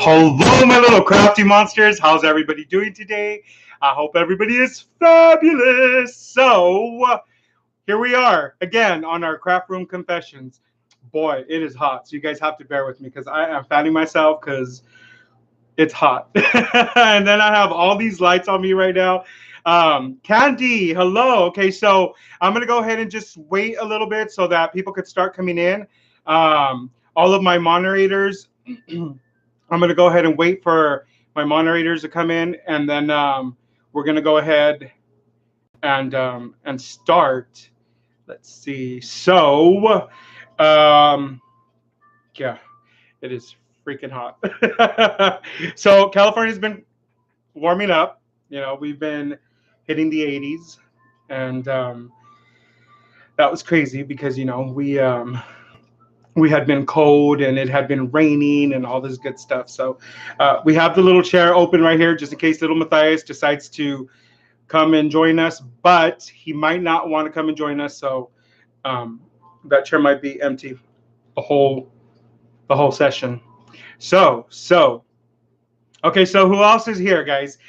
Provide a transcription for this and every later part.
Hello, my little crafty monsters. How's everybody doing today? I hope everybody is fabulous. So, here we are again on our Craftroom Confessions. Boy, it is hot. So, you guys have to bear with me because I am fanning myself because it's hot. And then I have all these lights on me right now. Candy, hello. Okay, so I'm going to go ahead and just wait a little bit so that people could start coming in. All of my moderators. I'm going to go ahead and wait for my moderators to come in, and then we're going to go ahead and start. Let's see. So, yeah, it is freaking hot. So California's been warming up. You know, we've been hitting the 80s, and that was crazy because we had been cold and it had been raining and all this good stuff. So we have the little chair open right here just in case little Matthias decides to come and join us, but he might not want to come and join us. So that chair might be empty the whole session. So okay, so who else is here, guys?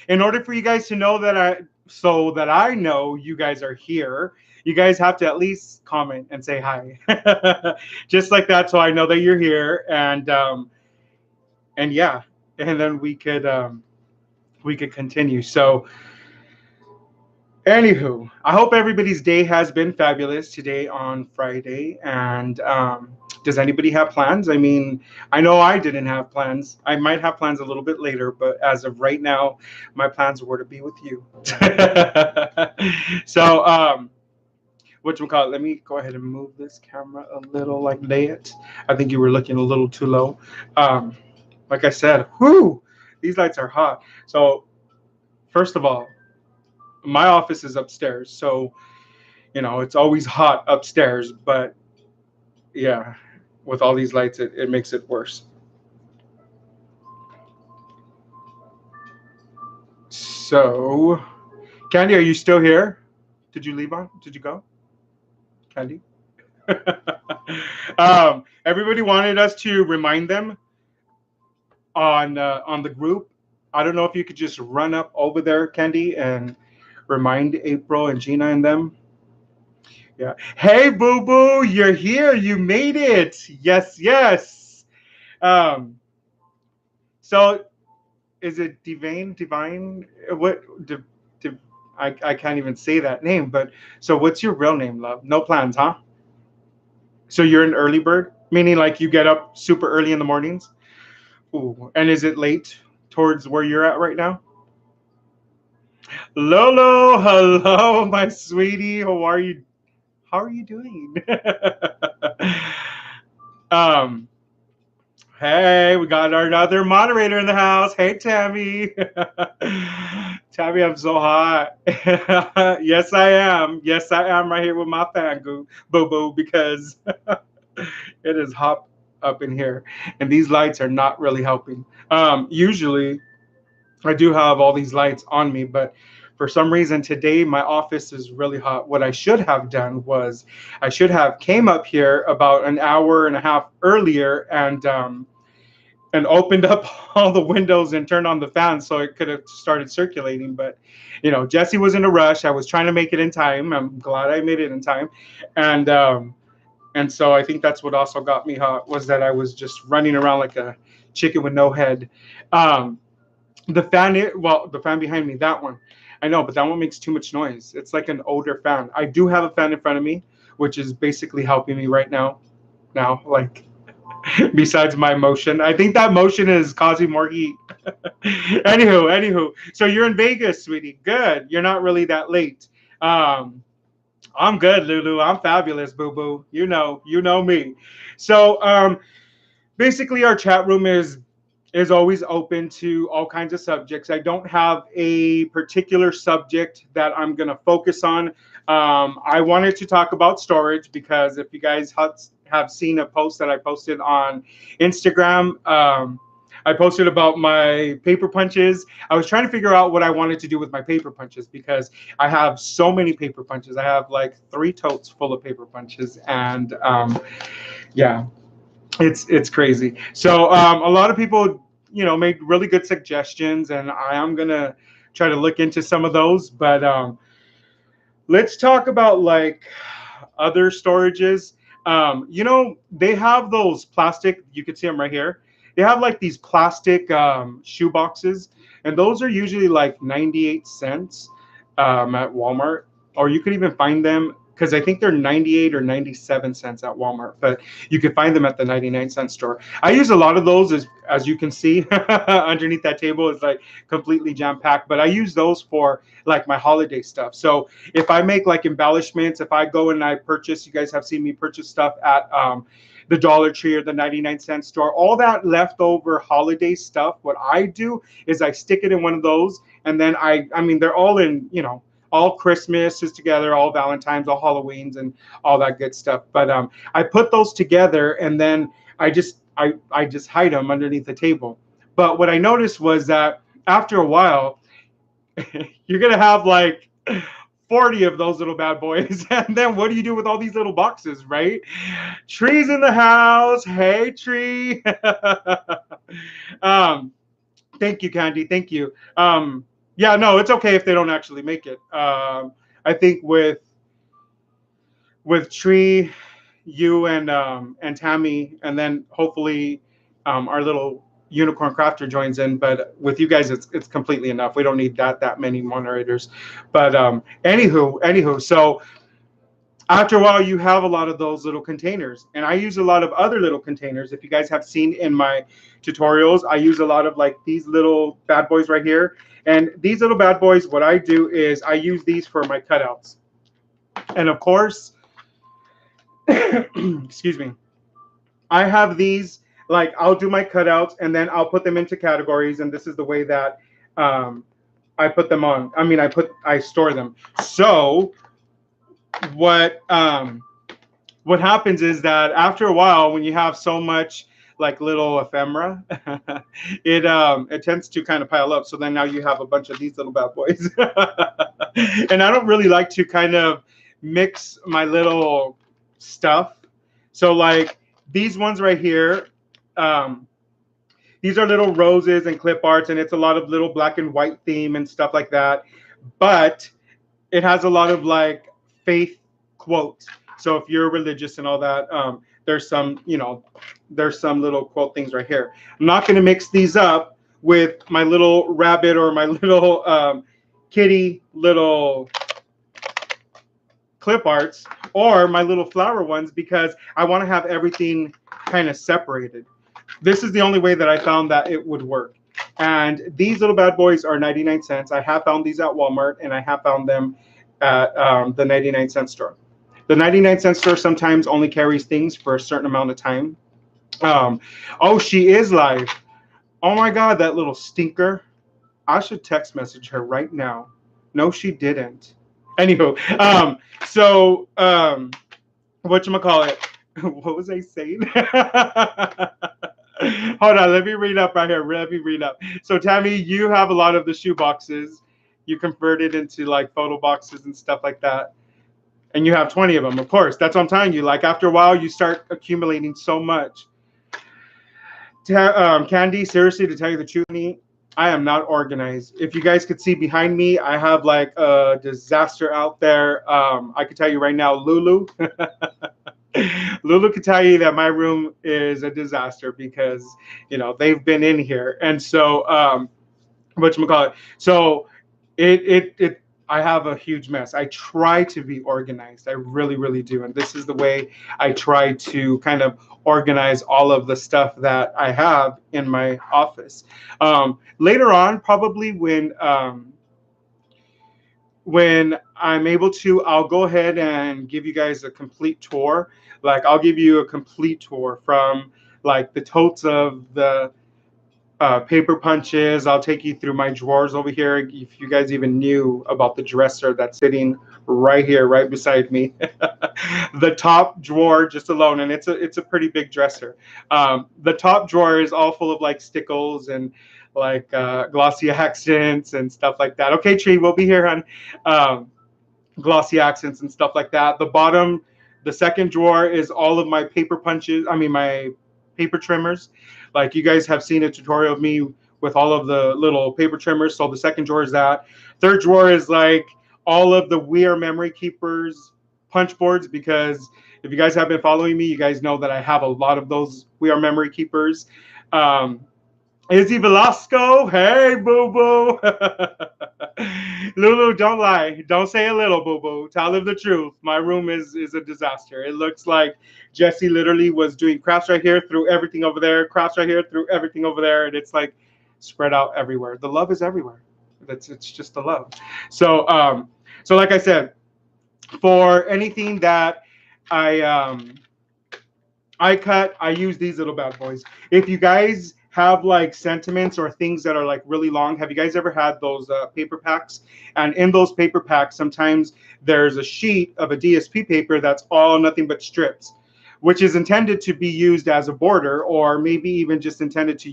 In order for you guys to know that I know you guys are here, you guys have to at least comment and say hi. Just like that, so I know that you're here, and yeah, and then we could continue. So anywho, I hope everybody's day has been fabulous today on Friday. And does anybody have plans? I mean, I know I didn't have plans. I might have plans a little bit later, but as of right now, my plans were to be with you. So, whatchamacallit, let me go ahead and move this camera a little, like lay it. I think you were looking a little too low. Like I said, whoo, these lights are hot. So, first of all, my office is upstairs, so it's always hot upstairs, but yeah, with all these lights it makes it worse. So Candy, are you still here? Did you leave on? Did you go, Candy? Everybody wanted us to remind them on the group. I don't know if you could just run up over there, Candy, and remind April and Gina and them. Yeah. Hey, Boo Boo, you're here. You made it. Yes. So, is it Divine? What? I can't even say that name. But so, what's your real name, love? No plans, huh? So you're an early bird, meaning like you get up super early in the mornings. Ooh, and is it late towards where you're at right now? Lolo, hello, my sweetie. How are you? How are you doing? um, hey, we got our another moderator in the house. Hey, Tammy. Tammy, I'm so hot. Yes, I am. Yes, I am right here with my fan boo boo because it is hot up in here, and these lights are not really helping. Usually, I do have all these lights on me, but for some reason today my office is really hot. What I should have done was I should have came up here about an hour and a half earlier and opened up all the windows and turned on the fan so it could have started circulating. But Jesse was in a rush. I was trying to make it in time. I'm glad I made it in time, and so I think that's what also got me hot was that I was just running around like a chicken with no head. The fan behind me, that one, I know, but that one makes too much noise. It's like an older fan. I do have a fan in front of me, which is basically helping me right now. Like, besides my motion, I think that motion is causing more heat. Anywho, so you're in Vegas, sweetie. Good. You're not really that late. I'm good, Lulu. I'm fabulous, boo boo. You know me. So, basically, our chat room is always open to all kinds of subjects. I don't have a particular subject that I'm going to focus on. I wanted to talk about storage because if you guys have seen a post that I posted on Instagram, I posted about my paper punches. I was trying to figure out what I wanted to do with my paper punches because I have so many paper punches. I have like 3 totes full of paper punches, and yeah. It's crazy. So a lot of people, made really good suggestions, and I am gonna try to look into some of those. But let's talk about like other storages. They have those plastic. You can see them right here. They have like these plastic shoe boxes, and those are usually like 98 cents at Walmart, or you could even find them because I think they're 98 or 97 cents at Walmart, but you can find them at the 99-cent store. I use a lot of those, as you can see underneath that table is like completely jam packed, but I use those for like my holiday stuff. So if I make like embellishments, if I go and I purchase, you guys have seen me purchase stuff at the Dollar Tree or the 99-cent store, all that leftover holiday stuff, what I do is I stick it in one of those, and then I mean, they're all in, all Christmas is together, all Valentine's, all Halloweens, and all that good stuff. But I put those together, and then I just hide them underneath the table. But what I noticed was that after a while, you're gonna have like 40 of those little bad boys. And then what do you do with all these little boxes, right? Trees in the house. Hey, tree. um, Thank you, Candy. Thank you. Yeah, no, it's okay if they don't actually make it. I think with Tree, you and Tammy, and then hopefully our little unicorn crafter joins in. But with you guys, it's completely enough. We don't need that many moderators. But anywho, so after a while, you have a lot of those little containers, and I use a lot of other little containers. If you guys have seen in my tutorials, I use a lot of like these little bad boys right here. And these little bad boys, what I do is I use these for my cutouts. And of course, excuse me, I have these, like I'll do my cutouts and then I'll put them into categories. And this is the way that I put them on. I mean, I store them. So what happens is that after a while, when you have so much like little ephemera, it tends to kind of pile up. So then now you have a bunch of these little bad boys. And I don't really like to kind of mix my little stuff. So like these ones right here, these are little roses and clip arts, and it's a lot of little black and white theme and stuff like that. But it has a lot of like faith quotes. So if you're religious and all that, there's some little quote things right here. I'm not going to mix these up with my little rabbit or my little kitty little clip arts or my little flower ones, because I want to have everything kind of separated. This is the only way that I found that it would work. And these little bad boys are 99 cents. I have found these at Walmart, and I have found them at the 99-cent store. The 99-cent store sometimes only carries things for a certain amount of time. Oh, she is live. Oh my God, that little stinker. I should text message her right now. No, she didn't. Anywho, whatchamacallit? What was I saying? Hold on, let me read up right here. Let me read up. So Tammy, you have a lot of the shoe boxes. You converted into like photo boxes and stuff like that. And you have 20 of them, of course. That's what I'm telling you. Like after a while, you start accumulating so much. Candy, seriously, to tell you the truth, I am not organized. If you guys could see behind me, I have like a disaster out there. I could tell you right now, Lulu. Lulu could tell you that my room is a disaster because, they've been in here. And so, whatchamacallit? So I have a huge mess. I try to be organized. I really, really do. And this is the way I try to kind of organize all of the stuff that I have in my office. Later on, probably when I'm able to, I'll go ahead and give you guys a complete tour. Like I'll give you a complete tour from like the totes of the paper punches. I'll take you through my drawers over here. If you guys even knew about the dresser that's sitting right here, right beside me, the top drawer just alone, and it's a pretty big dresser. The top drawer is all full of like stickles and like glossy accents and stuff like that. Okay, Tree, we'll be here, hon. Glossy accents and stuff like that. The bottom, the second drawer is all of my paper punches. I mean, my paper trimmers. Like you guys have seen a tutorial of me with all of the little paper trimmers. So the second drawer is that. Third drawer is like all of the We Are Memory Keepers punch boards, because if you guys have been following me, you guys know that I have a lot of those We Are Memory Keepers. Izzy Velasco, hey boo boo. Lulu, don't lie. Don't say a little boo boo. Tell them the truth. My room is a disaster. It looks like Jesse literally was doing crafts right here, threw everything over there, crafts right here, threw everything over there, and it's like spread out everywhere. The love is everywhere. It's just the love. So like I said, for anything that I I cut, I use these little bad boys. If you guys have like sentiments or things that are like really long, have you guys ever had those paper packs? And in those paper packs, sometimes there's a sheet of a DSP paper that's all nothing but strips, which is intended to be used as a border, or maybe even just intended to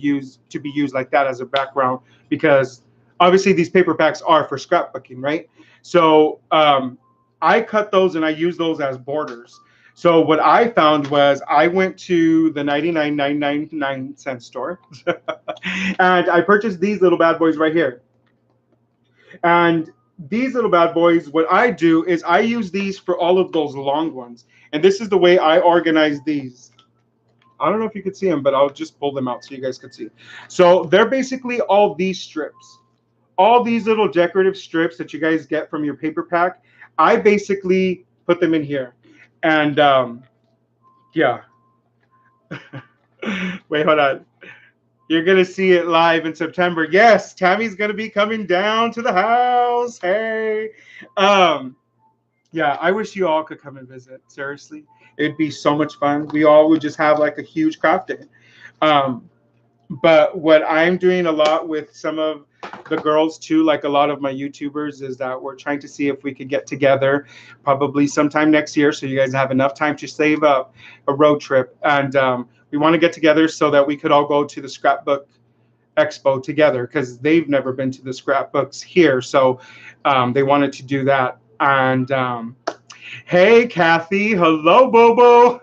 be used like that as a background, because obviously these paper packs are for scrapbooking, right? So I cut those and I use those as borders. So what I found was I went to the 99.999 store and I purchased these little bad boys right here. And these little bad boys, what I do is I use these for all of those long ones. And this is the way I organize these. I don't know if you could see them, but I'll just pull them out so you guys could see. So they're basically all these strips. All these little decorative strips that you guys get from your paper pack, I basically put them in here. And yeah. Wait, hold on. You're going to see it live in September. Yes, Tammy's going to be coming down to the house. Hey. Yeah, I wish you all could come and visit. Seriously. It'd be so much fun. We all would just have like a huge craft day. But what I'm doing a lot with some of the girls too, like a lot of my YouTubers, is that we're trying to see if we could get together probably sometime next year, so you guys have enough time to save up a road trip. And we want to get together so that we could all go to the scrapbook expo together, because they've never been to the scrapbooks here. So they wanted to do that. And hey, Kathy. Hello, Bobo.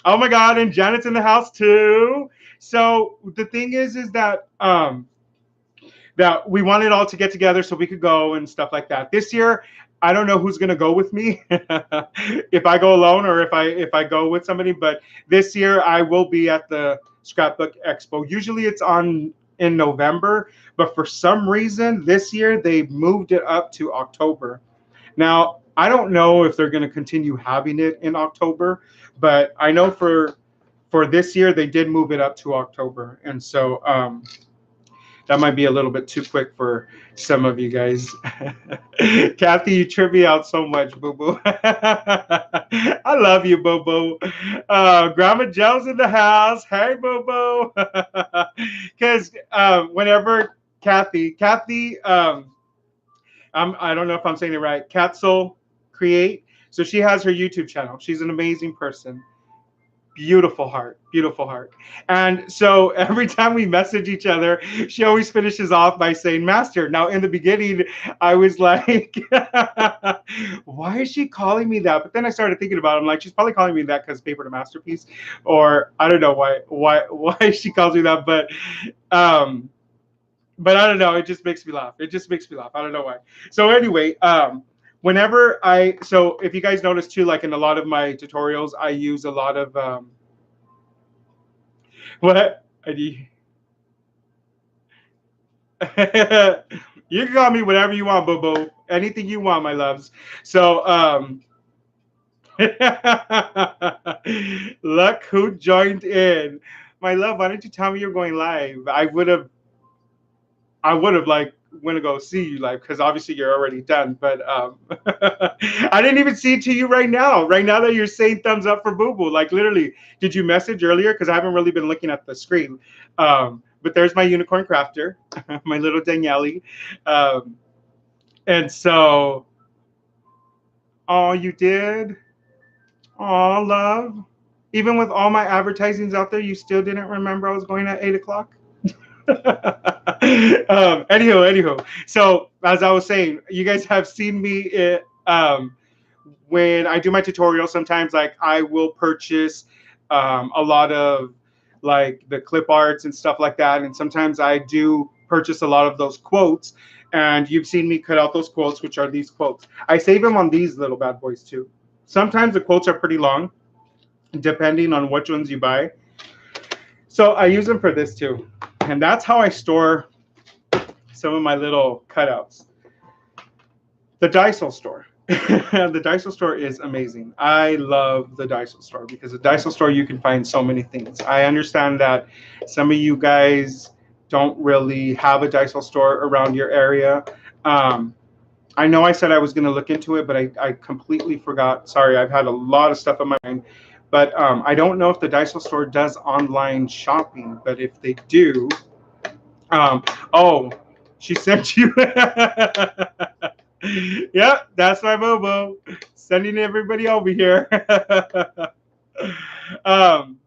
Oh my God, and Janet's in the house too. So the thing is that that we wanted all to get together so we could go and stuff like that. This year, I don't know who's gonna go with me, if I go alone or if I go with somebody. But this year, I will be at the Scrapbook Expo. Usually, it's in November, but for some reason this year they moved it up to October. Now, I don't know if they're going to continue having it in October, but I know for this year they did move it up to October, and so that might be a little bit too quick for some of you guys. Kathy, you trip me out so much, boo boo. I love you, boo boo. Grandma Joe's in the house. Hey, boo boo. Because whenever Kathy, I don't know if I'm saying it right, Catsoul Create. So she has her YouTube channel. She's an amazing person. Beautiful heart, beautiful heart. And so every time we message each other, she always finishes off by saying master. Now, in the beginning, I was like, why is she calling me that? But then I started thinking about it. I'm like, she's probably calling me that because paper to masterpiece, or I don't know why she calls me that. But I don't know. It just makes me laugh. It just makes me laugh. I don't know why. So anyway, so if you guys notice too, like in a lot of my tutorials, I use a lot of what? You can call me whatever you want, boo boo. Anything you want, my loves. So look who joined in. My love, why didn't you tell me you're going live? I would have like went to go see you live, because obviously you're already done. But I didn't even see it to you right now. Right now that you're saying thumbs up for Boo Boo, like literally, did you message earlier? Because I haven't really been looking at the screen. But there's my unicorn crafter, my little Daniele. And so, oh, you did? Oh, love. Even with all my advertisings out there, you still didn't remember I was going at 8 o'clock? Anywho. So as I was saying, you guys have seen me when I do my tutorials. Sometimes, like, I will purchase a lot of like the clip arts and stuff like that. And sometimes I do purchase a lot of those quotes. And you've seen me cut out those quotes, which are these quotes. I save them on these little bad boys too. Sometimes the quotes are pretty long, depending on which ones you buy. So I use them for this too. And that's how I store some of my little cutouts. The Daiso store. The Daiso store is amazing. I love the Daiso store because the Daiso store you can find so many things. I understand that some of you guys don't really have a Daiso store around your area. I know I said I was going to look into it, but I completely forgot. Sorry, I've had a lot of stuff on my mind. But I don't know if the Daiso store does online shopping, but if they do, oh, she sent you. Yep, that's my Bobo. Sending everybody over here. um,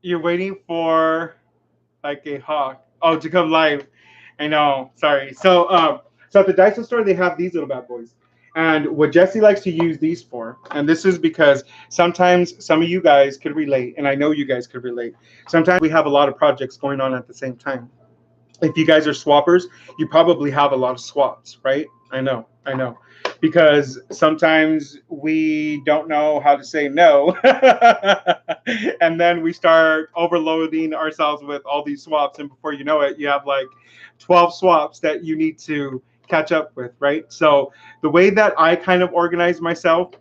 you're waiting for like a hawk. Oh, to come live. I know. Sorry. So at the Dyson store, they have these little bad boys. And what Jesse likes to use these for, and this is because sometimes some of you guys could relate, and I know you guys could relate. Sometimes we have a lot of projects going on at the same time. If you guys are swappers, you probably have a lot of swaps, right? I know. Because sometimes we don't know how to say no. And then we start overloading ourselves with all these swaps. And before you know it, you have like 12 swaps that you need to catch up with, right? So the way that I kind of organize myself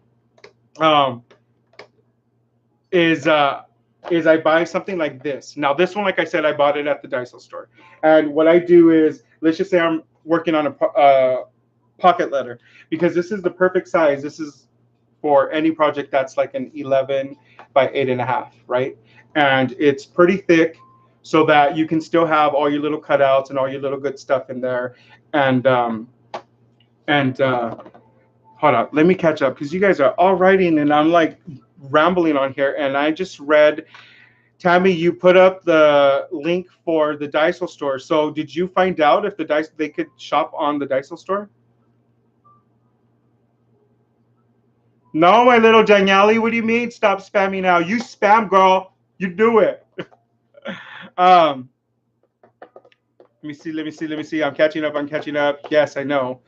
is I buy something like this. Now, this one, like I said, I bought it at the Daiso store. And what I do is, let's just say I'm working on a pocket letter, because this is the perfect size. This is for any project that's like an 11 by 8.5, right? And it's pretty thick so that you can still have all your little cutouts and all your little good stuff in there. And hold on, let me catch up because you guys are all writing and I'm like rambling on here. And I just read, Tammy, you put up the link for the Daiso store. So did you find out if they could shop on the Daiso store? No, my little Danielle, what do you mean? Stop spamming now. You spam, girl. You do it. Let me see. I'm catching up. Yes, I know.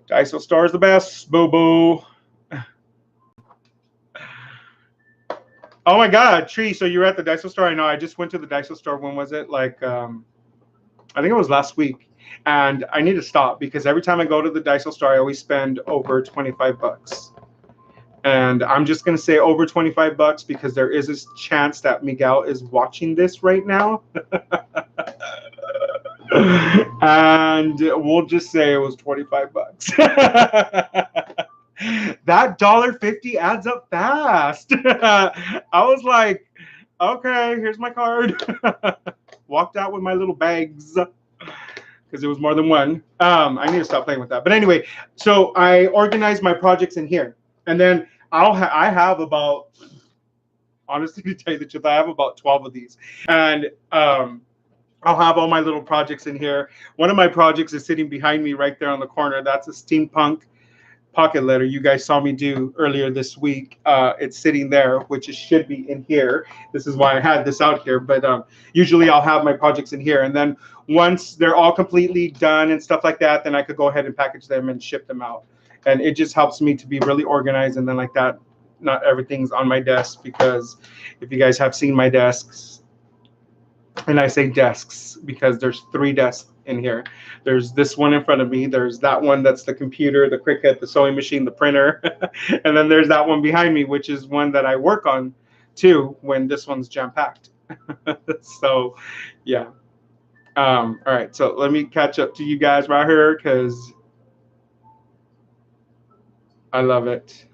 Daiso store is the best. Boo boo. Oh my God, Tree. So you were at the Daiso store? I know. I just went to the Daiso store. When was it? Like, I think it was last week. And I need to stop because every time I go to the Daiso store, I always spend over 25 bucks. And I'm just going to say over 25 bucks because there is this chance that Miguel is watching this right now. And we'll just say it was 25 bucks. That $1.50 adds up fast. I was like, okay, here's my card. Walked out with my little bags because it was more than one. I need to stop playing with that. But anyway, so I organize my projects in here. And then I have about, honestly, to tell you the truth, I have about 12 of these. And I'll have all my little projects in here. One of my projects is sitting behind me right there on the corner. That's a steampunk pocket letter you guys saw me do earlier this week. It's sitting there, which it should be in here. This is why I had this out here. But usually I'll have my projects in here. And then once they're all completely done and stuff like that, then I could go ahead and package them and ship them out. And it just helps me to be really organized. And then like that, not everything's on my desk, because if you guys have seen my desks, and I say desks because there's 3 desks in here. There's this one in front of me. There's that one that's the computer, the Cricut, the sewing machine, the printer. And then there's that one behind me, which is one that I work on too when this one's jam-packed. So, yeah. All right, so let me catch up to you guys right here because I love it.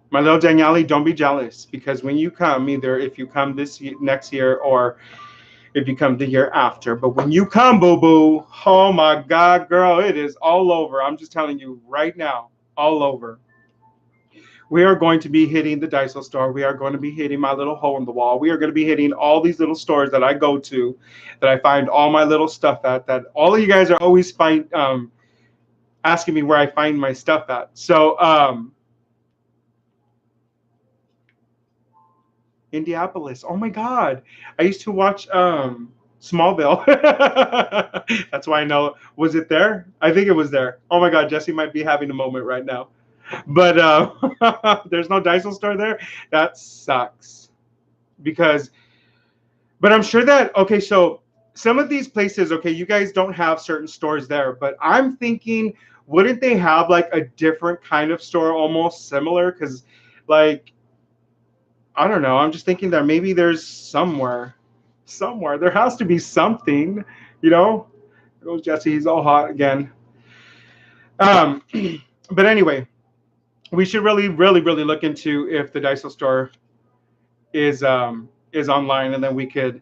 My little Danielle, don't be jealous, because when you come, either if you come this next year or if you come the year after, but when you come, boo-boo, oh my God, girl, it is all over. I'm just telling you right now, all over. We are going to be hitting the Daiso store. We are going to be hitting my little hole in the wall. We are going to be hitting all these little stores that I go to, that I find all my little stuff at, that all of you guys are always asking me where I find my stuff at. So, Indianapolis. Oh my God. I used to watch Smallville. That's why I know. Was it there? I think it was there. Oh my God, Jesse might be having a moment right now. But there's no Daiso store there. That sucks. Because, but I'm sure that, okay, so some of these places, okay, you guys don't have certain stores there, but I'm thinking, wouldn't they have like a different kind of store almost similar? Because, like, I don't know. I'm just thinking that maybe there's somewhere there has to be something, you know. There goes Jesse. He's all hot again. Um, but anyway, we should really, really, really look into if the Daiso store is online, and then we could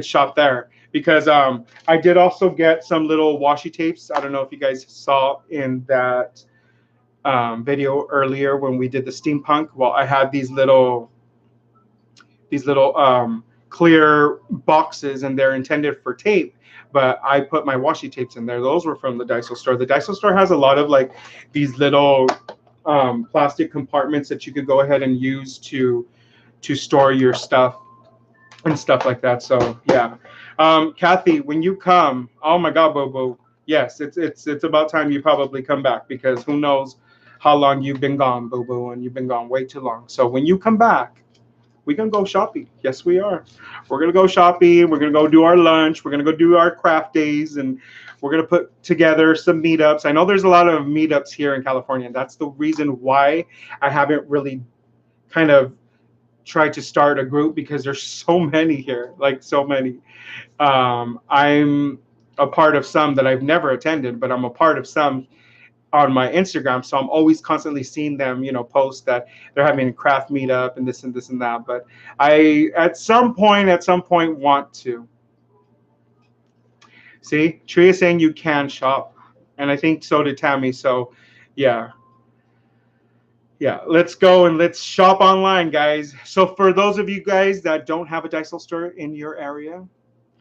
shop there because I did also get some little washi tapes. I don't know if you guys saw in that video earlier when we did the steampunk. Well, I had these little clear boxes, and they're intended for tape. But I put my washi tapes in there. Those were from the Daiso store. The Daiso store has a lot of like these little plastic compartments that you could go ahead and use to store your stuff and stuff like that. So yeah, Kathy, when you come, oh my God, Boo Boo, yes, it's about time you probably come back because who knows how long you've been gone, Boo Boo, and you've been gone way too long. So when you come back, we can go shopping. Yes, we are. We're gonna go shopping. We're gonna go do our lunch. We're gonna go do our craft days, and we're gonna put together some meetups. I know there's a lot of meetups here in California, and that's the reason why I haven't really kind of tried to start a group because there's so many here, like so many. I'm a part of some that I've never attended, but I'm a part of some on my Instagram. So I'm always constantly seeing them, post that they're having a craft meetup and this and this and that. But I, at some point, want to. See, Tree is saying you can shop, and I think so did Tammy. So, yeah, yeah, let's go and let's shop online, guys. So for those of you guys that don't have a Daiso store in your area,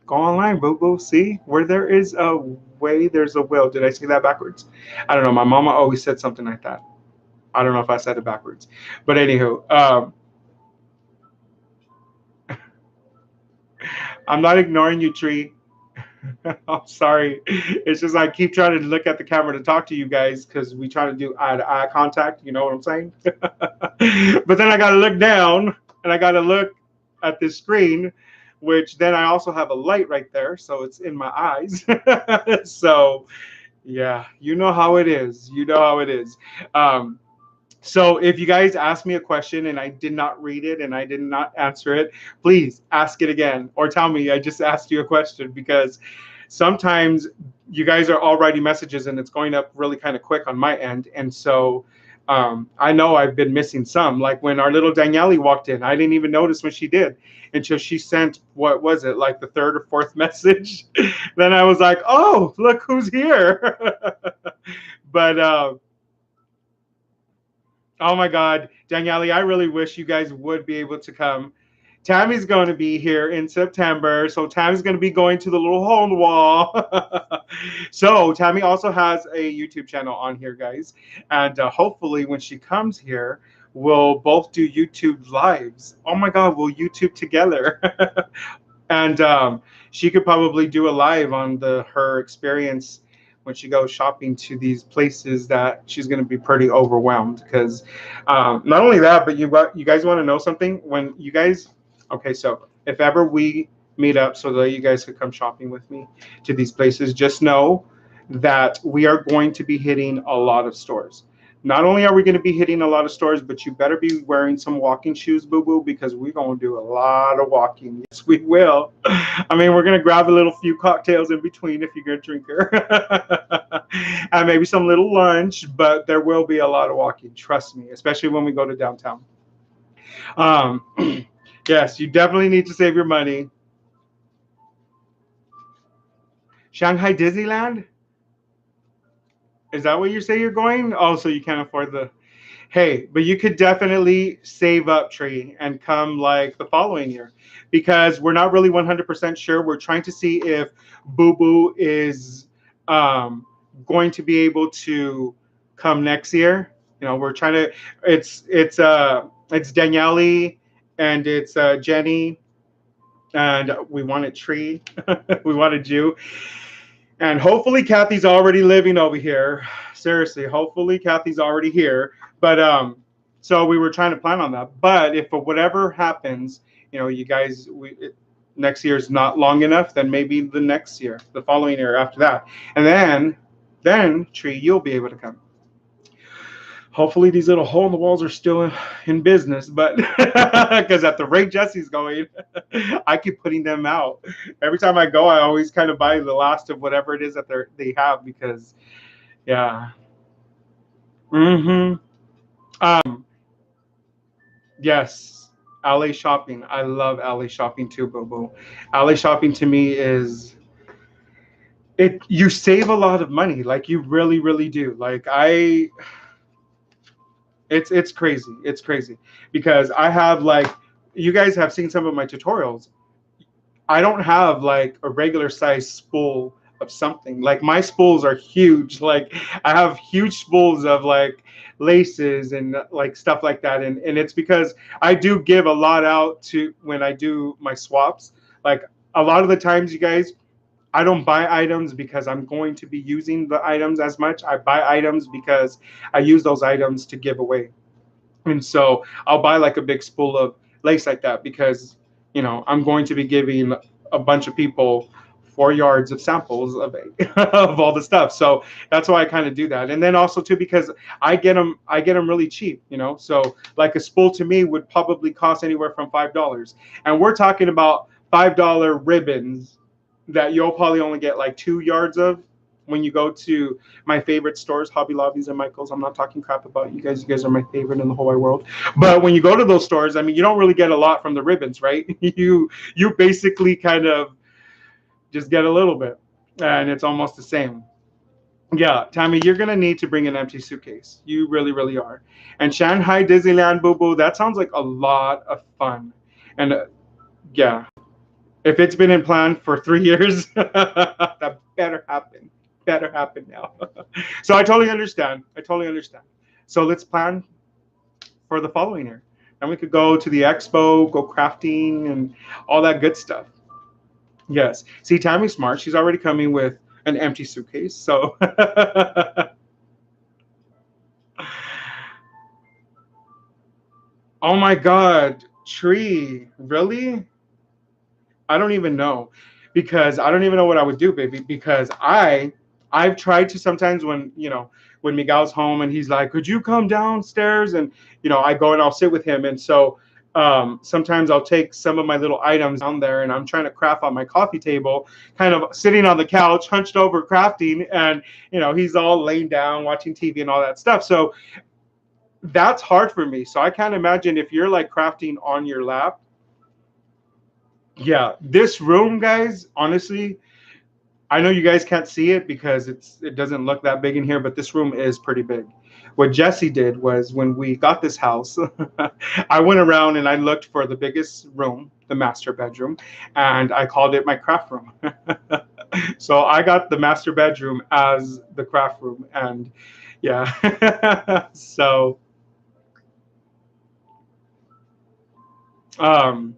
go online, boo boo. See, where there is a way, there's a will. Did I say that backwards? I don't know. My mama always said something like that. I don't know if I said it backwards, but anywho, I'm not ignoring you, Tree. I'm sorry. It's just I keep trying to look at the camera to talk to you guys because we try to do eye-to-eye contact. You know what I'm saying? But then I got to look down and I got to look at this screen, which then I also have a light right there, so it's in my eyes. So yeah, you know how it is. You know how it is. Um, So if you guys ask me a question and I did not read it and I did not answer it, please ask it again or tell me I just asked you a question because sometimes you guys are all writing messages and it's going up really kind of quick on my end. And so I know I've been missing some. Like when our little Danielle walked in, I didn't even notice when she did until she sent, what was it, like the third or fourth message. Then I was like, oh, look who's here. But oh my God, Daniele, I really wish you guys would be able to come. Tammy's going to be here in September, so Tammy's going to be going to the little hole in the wall. So Tammy also has a YouTube channel on here, guys, and hopefully when she comes here, we'll both do YouTube lives. Oh my God, we'll YouTube together. And she could probably do a live on her experience when she goes shopping to these places that she's going to be pretty overwhelmed because not only that, but you guys want to know something when you guys, okay, so if ever we meet up so that you guys could come shopping with me to these places, just know that we are going to be hitting a lot of stores. Not only are we going to be hitting a lot of stores, but you better be wearing some walking shoes, boo boo, because we're going to do a lot of walking. Yes, we will. I mean, we're going to grab a little few cocktails in between if you're a drinker, and maybe some little lunch, but there will be a lot of walking. Trust me, especially when we go to downtown. Um, yes, you definitely need to save your money. Shanghai Disneyland? Is that what you say you're going? Oh, so you can't afford the. Hey, but you could definitely save up, Tree, and come like the following year because we're not really 100% sure. We're trying to see if Boo Boo is going to be able to come next year. We're trying to. It's Daniele and it's Jenny, and we wanted Tree, we wanted you, and hopefully Kathy's already living over here. Seriously, hopefully Kathy's already here. But so we were trying to plan on that. But if for whatever happens, you guys, next year's not long enough, then maybe the next year, the following year after that, and then Tree, you'll be able to come. Hopefully these little hole in the walls are still in business, but because at the rate Jesse's going, I keep putting them out. Every time I go, I always kind of buy the last of whatever it is that they have because, yeah. Mm-hmm. Yes. LA shopping. I love LA shopping too, Boo Boo. LA shopping to me is you save a lot of money. Like you really, really do. Like it's crazy. It's crazy because I have like you guys have seen some of my tutorials. I don't have like a regular size spool of something. Like my spools are huge. Like I have huge spools of like laces and like stuff like that. And it's because I do give a lot out to when I do my swaps. Like a lot of the times, you guys, I don't buy items because I'm going to be using the items as much. I buy items because I use those items to give away. And so I'll buy like a big spool of lace like that because, I'm going to be giving a bunch of people 4 yards of samples of of all the stuff. So that's why I kind of do that. And then also too, because I get them really cheap, so like a spool to me would probably cost anywhere from $5. And we're talking about $5 ribbons that you'll probably only get like 2 yards of when you go to my favorite stores, Hobby Lobbies and Michaels. I'm not talking crap about you guys. You guys are my favorite in the whole wide world. But when you go to those stores, I mean, you don't really get a lot from the ribbons, right? You basically kind of just get a little bit, and it's almost the same. Yeah, Tammy, you're gonna need to bring an empty suitcase. You really, really are. And Shanghai Disneyland, Boo Boo, that sounds like a lot of fun. And yeah, if it's been in plan for 3 years, that better happen. Better happen now. So I totally understand. I totally understand. So let's plan for the following year. And we could go to the expo, go crafting, and all that good stuff. Yes. See, Tammy's smart. She's already coming with an empty suitcase. So, oh my God, Tree, really? I don't even know because I don't even know what I would do, baby. Because I've tried to sometimes when Miguel's home and he's like, could you come downstairs? And I go and I'll sit with him. And so sometimes I'll take some of my little items down there and I'm trying to craft on my coffee table, kind of sitting on the couch, hunched over crafting, and he's all laying down watching TV and all that stuff. So that's hard for me. So I can't imagine if you're like crafting on your lap. Yeah, this room, guys, honestly, I know you guys can't see it because it doesn't look that big in here, but this room is pretty big. What Jesse did was when we got this house, I went around and I looked for the biggest room, the master bedroom, and I called it my craft room. So I got the master bedroom as the craft room, and yeah. So um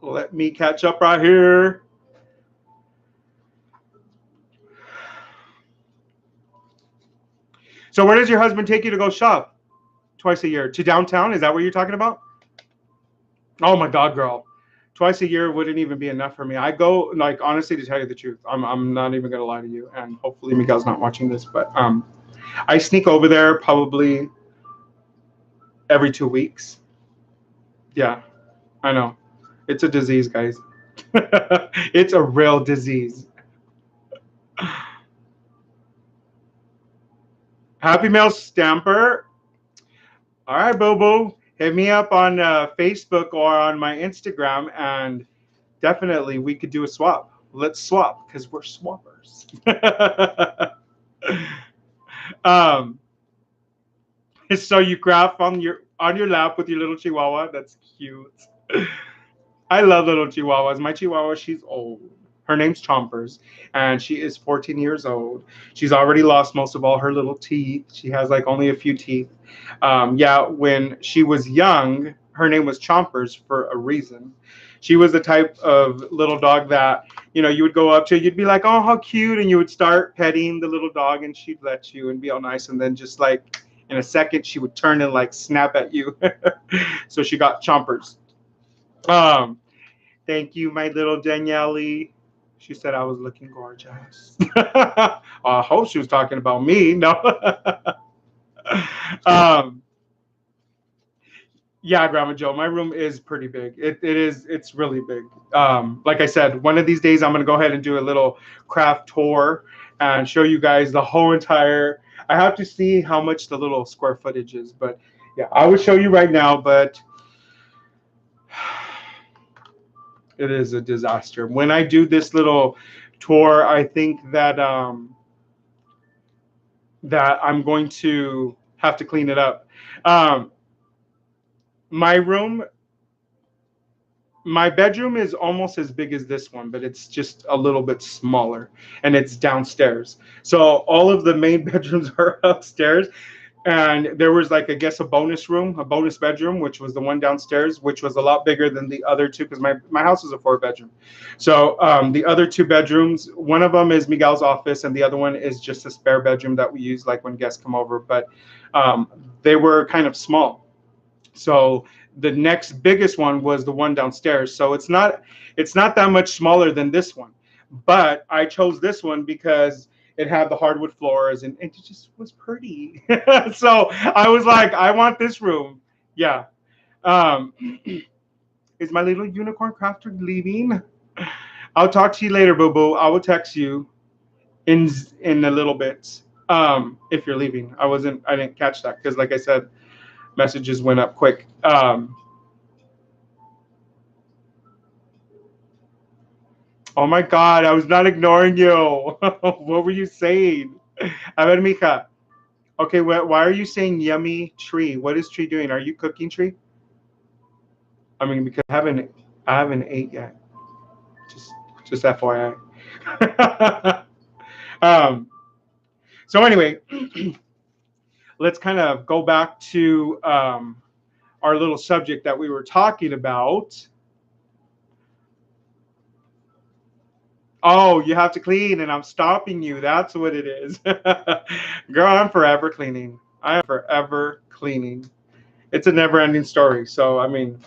let me catch up right here. So where does your husband take you to go shop twice a year? To downtown? Is that what you're talking about? Oh my God, girl. Twice a year wouldn't even be enough for me. I go, like, honestly, to tell you the truth, I'm not even gonna lie to you, and hopefully Miguel's not watching this, but I sneak over there probably every 2 weeks. Yeah, I know. It's a disease, guys. It's a real disease. Happy Mail Stamper. All right, Boo Boo. Hit me up on Facebook or on my Instagram, and definitely we could do a swap. Let's swap because we're swappers. um, so you craft on your lap with your little chihuahua. That's cute. I love little chihuahuas. My chihuahua, she's old. Her name's Chompers, and she is 14 years old. She's already lost most of all her little teeth. She has like only a few teeth. Yeah, when she was young, her name was Chompers for a reason. She was the type of little dog that, you would go up to, you'd be like, oh, how cute, and you would start petting the little dog, and she'd let you and be all nice, and then just like in a second, she would turn and like snap at you. So she got Chompers. Um, Thank you, my little Danielle. She said I was looking gorgeous. I hope she was talking about me. No. um, yeah, Grandma Joe, my room is pretty big. It's really big. Like I said, one of these days I'm gonna go ahead and do a little craft tour and show you guys the whole entire. I have to see how much the little square footage is, but yeah, I will show you right now. But it is a disaster. When I do this little tour, I think that that I'm going to have to clean it up. Um, my room, my bedroom is almost as big as this one, but it's just a little bit smaller, and it's downstairs. So all of the main bedrooms are upstairs, and there was like, I guess, a bonus room, a bonus bedroom, which was the one downstairs, which was a lot bigger than the other two, because my house is a 4 bedroom. So the other 2 bedrooms, one of them is Miguel's office, and the other one is just a spare bedroom that we use like when guests come over. But um, they were kind of small. So the next biggest one was the one downstairs. So it's not that much smaller than this one. But I chose this one because it had the hardwood floors, and it just was pretty. So I was like, I want this room. Yeah. Um, is my little unicorn crafter leaving? I'll talk to you later, boo boo. I will text you in a little bit. If you're leaving, I didn't catch that because, like I said, messages went up quick. Oh my God, I was not ignoring you. What were you saying? A ver, mija. Okay, why are you saying yummy tree? What is tree doing? Are you cooking tree? I mean, because I haven't ate yet. Just just FYI. um, so anyway, let's kind of go back to our little subject that we were talking about. Oh, you have to clean, and I'm stopping you. That's what it is. Girl, I'm forever cleaning. I am forever cleaning. It's a never-ending story. So, I mean,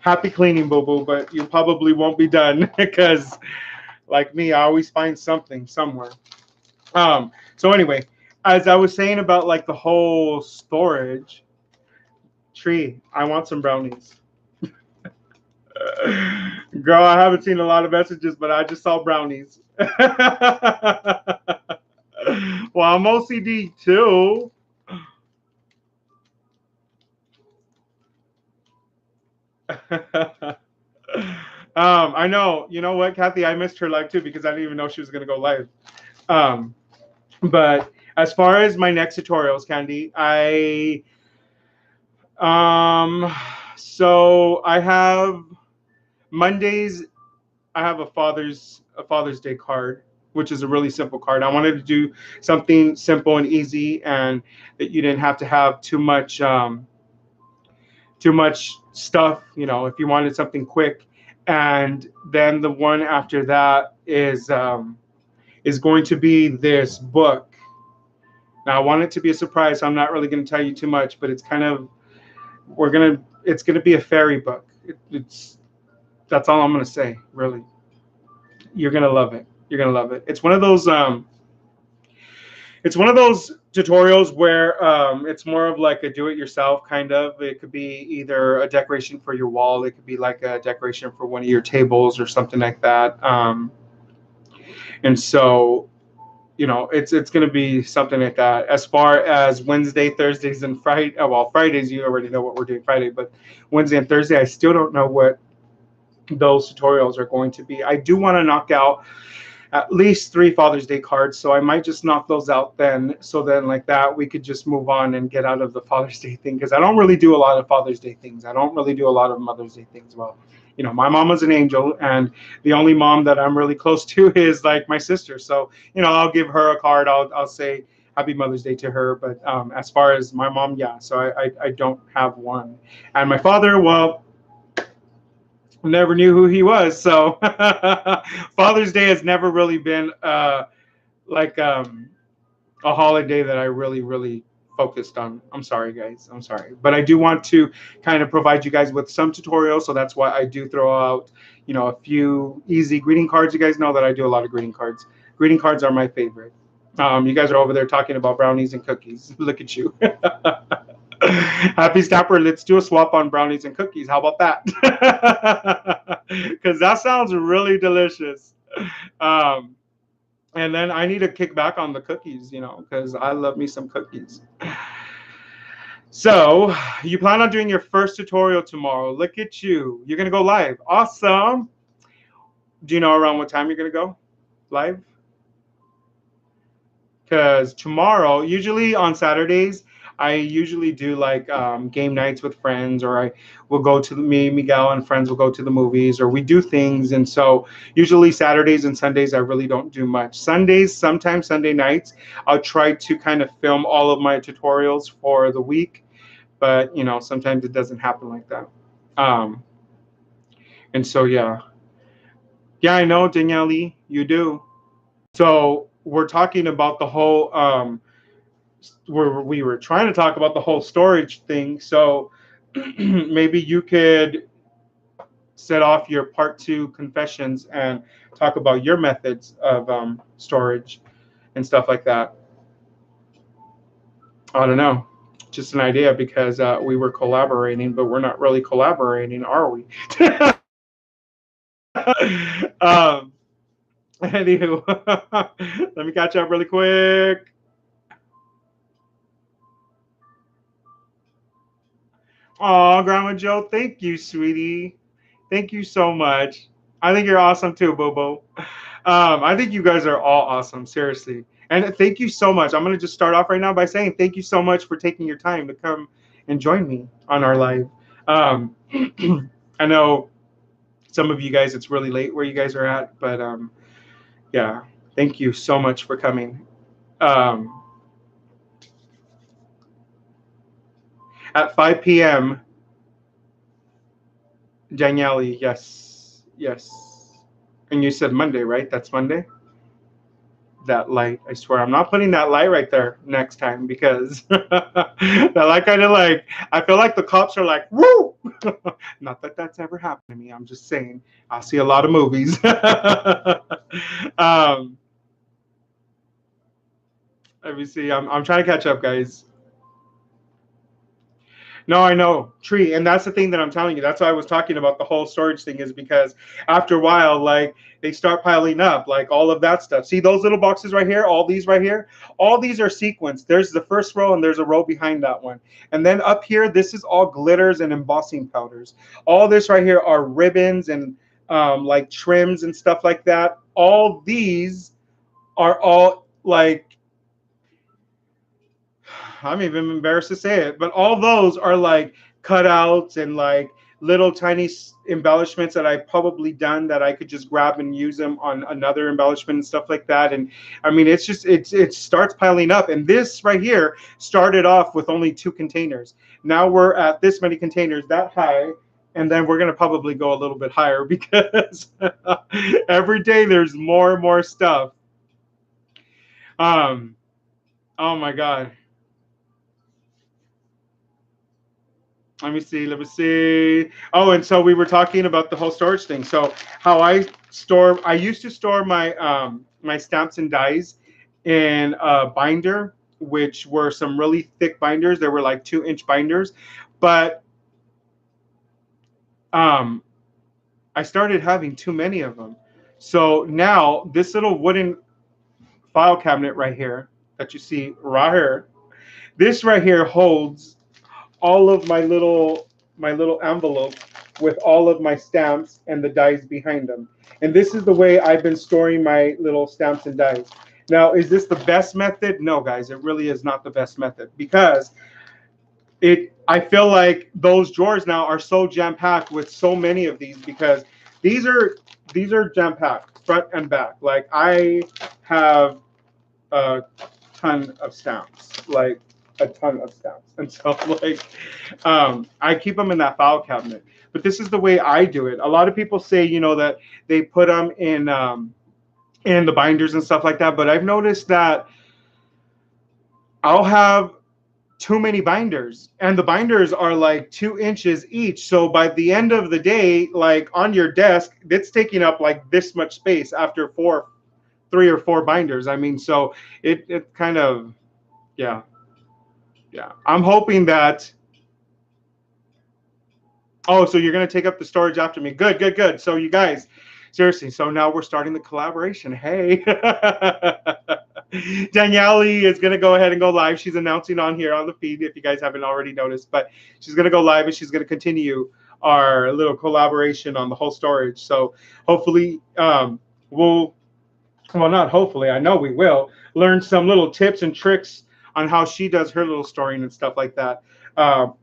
happy cleaning, boo boo, but you probably won't be done because, like me, I always find something somewhere. So anyway, as I was saying about like the whole storage tree, I want some brownies. Girl, I haven't seen a lot of messages, but I just saw brownies. Well, I'm OCD too. I know. You know what, Kathy? I missed her live too because I didn't even know she was going to go live. Um, but as far as my next tutorials, Candy, um, so I have Mondays. I have a Father's Day card, which is a really simple card. I wanted to do something simple and easy, and that you didn't have to have too much stuff. If you wanted something quick. And then the one after that is going to be this book. Now I want it to be a surprise, so I'm not really going to tell you too much, but it's gonna be a fairy book. It's That's all I'm gonna say, really. You're gonna love it. You're gonna love it. It's one of those tutorials where it's more of like a do-it-yourself kind of. It could be either a decoration for your wall. It could be like a decoration for one of your tables or something like that. And so, it's going to be something like that. As far as Wednesday, Thursdays, and Friday, well, Fridays, you already know what we're doing Friday, but Wednesday and Thursday, I still don't know what those tutorials are going to be. I do want to knock out at least 3 Father's Day cards. So I might just knock those out then. So then, like that, we could just move on and get out of the Father's Day thing, because I don't really do a lot of Father's Day things. I don't really do a lot of Mother's Day things. Well, my mom was an angel, and the only mom that I'm really close to is like my sister. So I'll give her a card. I'll say Happy Mother's Day to her. But as far as my mom, yeah. So I don't have one. And my father, well, never knew who he was. So Father's Day has never really been like a holiday that I really, really focused on. I'm sorry, guys. I'm sorry. But I do want to kind of provide you guys with some tutorials. So that's why I do throw out, a few easy greeting cards. You guys know that I do a lot of greeting cards. Greeting cards are my favorite. You guys are over there talking about brownies and cookies. Look at you. Happy Snapper, let's do a swap on brownies and cookies. How about that? Because that sounds really delicious. Um, and then I need to kick back on the cookies, because I love me some cookies. So you plan on doing your first tutorial tomorrow. Look at you. You're going to go live. Awesome. Do you know around what time you're going to go live? Because tomorrow, usually on Saturdays, I usually do like game nights with friends, or I will go to me, Miguel, and friends will go to the movies, or we do things. And so usually Saturdays and Sundays, I really don't do much. Sundays, sometimes Sunday nights, I'll try to kind of film all of my tutorials for the week. But, sometimes it doesn't happen like that. Um, and so, yeah. Yeah, I know, Danielle Lee, you do. So we're talking about the whole we were trying to talk about the whole storage thing. So maybe you could set off your part 2 confessions and talk about your methods of storage and stuff like that. I don't know. Just an idea, because we were collaborating, but we're not really collaborating, are we? um, Anywho, let me catch up really quick. Oh, Grandma Joe, thank you, sweetie. Thank you so much. I think you're awesome too, Bobo. I think you guys are all awesome, seriously. And thank you so much. I'm going to just start off right now by saying thank you so much for taking your time to come and join me on our live. Um, I know some of you guys, it's really late where you guys are at, but yeah, thank you so much for coming. Um, at 5 p.m., Danielle, yes, yes. And you said Monday, right? That's Monday? That light. I swear, I'm not putting that light right there next time, because that light kind of like, I feel like the cops are like, woo! Not that that's ever happened to me. I'm just saying, I see a lot of movies. um, Let me see. I'm trying to catch up, guys. No, I know, tree, and that's the thing that I'm telling you. That's why I was talking about the whole storage thing, is because after a while, like, they start piling up, like all of that stuff. See those little boxes right here? All these right here? All these are sequenced. There's the first row, and there's a row behind that one. And then up here, this is all glitters and embossing powders. All this right here are ribbons and like trims and stuff like that. All these are all like, I'm even embarrassed to say it, but all those are like cutouts and like little tiny embellishments that I've probably done that I could just grab and use them on another embellishment and stuff like that. And I mean, it's just, it starts piling up. And this right here started off with only 2 containers. Now we're at this many containers that high. And then we're going to probably go a little bit higher, because every day there's more and more stuff. Um, oh my God. Let me see. Let me see. Oh, and so we were talking about the whole storage thing. So how I used to store my stamps and dies in a binder, which were some really thick binders. They were like 2-inch binders, but um, I started having too many of them. So now this little wooden file cabinet right here that you see right here, this right here holds all of my little envelopes with all of my stamps and the dies behind them. And this is the way I've been storing my little stamps and dies. Now, is this the best method? No, guys, it really is not the best method, because I feel like those drawers now are so jam-packed with so many of these, because these are jam-packed front and back. Like, I have a ton of stamps, like a ton of stamps. And so, like, I keep them in that file cabinet. But this is the way I do it. A lot of people say, that they put them in the binders and stuff like that. But I've noticed that I'll have too many binders, and the binders are like 2 inches each. So by the end of the day, like on your desk, it's taking up like this much space after 3 or 4 binders. I mean, so it kind of, yeah. I'm hoping that. Oh, so you're going to take up the storage after me. Good, good, good. So you guys, seriously, so now we're starting the collaboration. Hey. Danielle is going to go ahead and go live. She's announcing on here on the feed, if you guys haven't already noticed. But she's going to go live, and she's going to continue our little collaboration on the whole storage. So hopefully well, not hopefully, I know we will learn some little tips and tricks on how she does her little storing and stuff like that.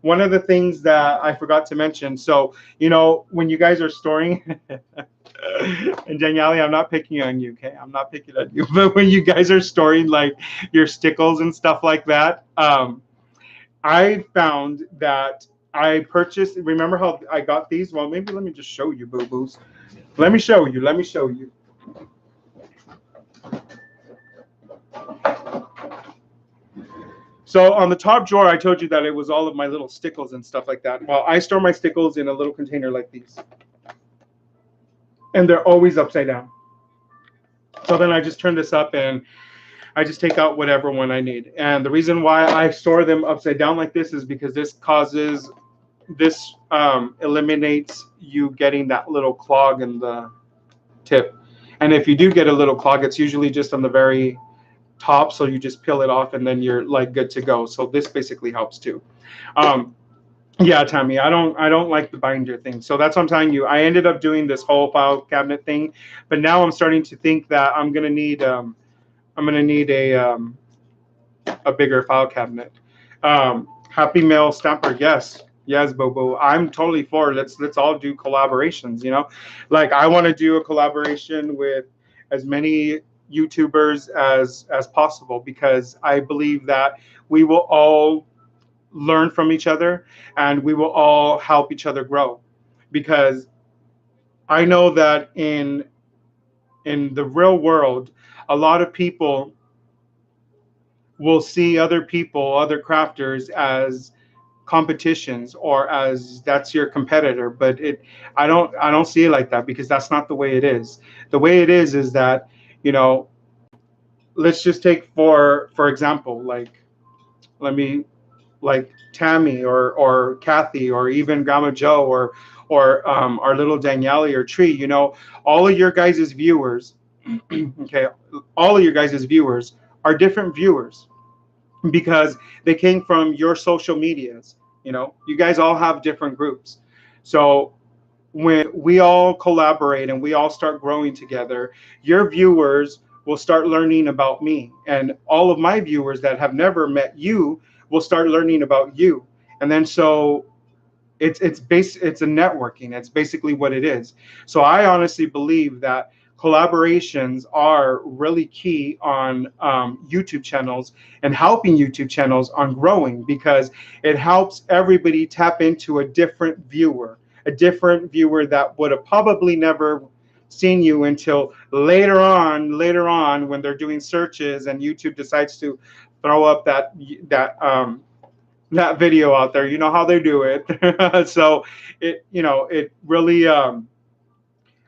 One of the things that I forgot to mention, so, when you guys are storing, and Danielle, I'm not picking on you, okay? I'm not picking on you. But when you guys are storing like your stickles and stuff like that, I found that I purchased, remember how I got these? Well, maybe let me just show you, boo-boos. Let me show you. So on the top drawer, I told you that it was all of my little stickles and stuff like that. Well, I store my stickles in a little container like these. And they're always upside down. So then I just turn this up and I just take out whatever one I need. And the reason why I store them upside down like this is because this eliminates you getting that little clog in the tip. And if you do get a little clog, it's usually just on the very top, so you just peel it off and then you're like good to go. So this basically helps too. Yeah, Tammy, I don't like the binder thing. So that's what I'm telling you. I ended up doing this whole file cabinet thing, but now I'm starting to think that I'm gonna need a bigger file cabinet. Happy Mail Stamper, yes, Bobo. I'm totally for it. Let's all do collaborations. Like I want to do a collaboration with as many YouTubers as possible, because I believe that we will all learn from each other and we will all help each other grow. Because I know that in the real world, a lot of people will see other people, other crafters, as competitions, or as that's your competitor. But I don't see it like that, because that's not the way it is. The way it is that, let's just take for example, like Tammy or Kathy or even Grandma Joe or our little Danielle or Tree, all of your guys' viewers, okay, all of your guys' viewers are different viewers, because they came from your social medias. You guys all have different groups. So when we all collaborate and we all start growing together, your viewers will start learning about me, and all of my viewers that have never met you will start learning about you. And then so it's a networking. It's basically what it is. So I honestly believe that collaborations are really key on YouTube channels, and helping YouTube channels on growing, because it helps everybody tap into a different viewer that would have probably never seen you until later on when they're doing searches and YouTube decides to throw up that video out there. You know how they do it. So it really